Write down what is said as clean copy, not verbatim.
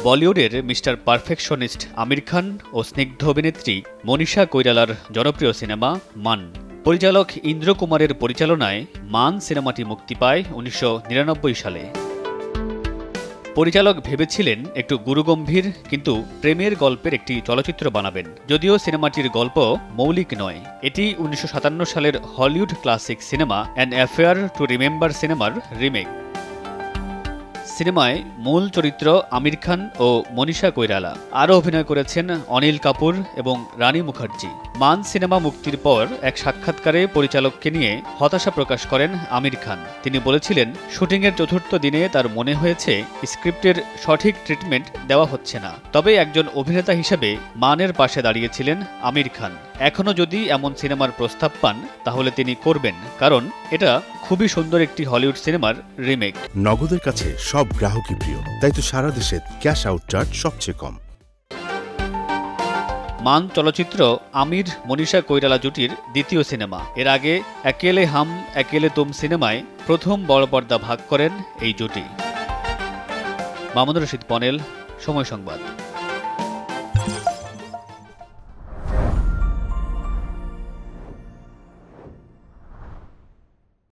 বলিউডের mister perfectionist Aamir Khan ও স্নিগ্ধ অভিনেত্রী মনীষা কৈরালার জনপ্রিয় সিনেমা মান। পরিচালক ইন্দ্র কুমারের পরিচালনায় মান সিনেমাটি মুক্তি পায় ১৯৯৯ সালে। পরিচালক ভেবেছিলেন একটু গুরুগম্ভীর কিন্তু প্রেমের গল্পের একটি চলচ্চিত্র বানাবেন, যদিও সিনেমাটির গল্প মৌলিক নয়। এটি ১৯৫৭ সালের Hollywood classic cinema an affair to remember সিনেমার রিমেক। সিনেমায় মূল চরিত্র আমির খান ও মনীষা কৈরালা, আরও অভিনয় করেছেন অনিল কাপুর এবং রানী মুখার্জি। মান সিনেমা মুক্তির পর এক সাক্ষাৎকারে পরিচালককে নিয়ে হতাশা প্রকাশ করেন আমির খান। তিনি বলেছিলেন, শুটিংয়ের চতুর্থ দিনে তার মনে হয়েছে স্ক্রিপ্টের সঠিক ট্রিটমেন্ট দেওয়া হচ্ছে না। তবে একজন অভিনেতা হিসেবে মানের পাশে দাঁড়িয়েছিলেন আমির খান। এখনও যদি এমন সিনেমার প্রস্তাব পান তাহলে তিনি করবেন, কারণ এটা খুবই সুন্দর একটি হলিউড সিনেমার রিমেক। নগদের কাছে সব গ্রাহকই প্রিয়, তাই তো সারা দেশে ক্যাশ আউট চার্জ সবচেয়ে কম। মান চলচ্চিত্র আমির মনীষা কৈরালা জুটির দ্বিতীয় সিনেমা। এর আগে একেলে হাম একেলে তুম সিনেমায় প্রথম বড় পর্দা ভাগ করেন এই জুটি। মামুনুর রশিদ পনেল, সময় সংবাদ।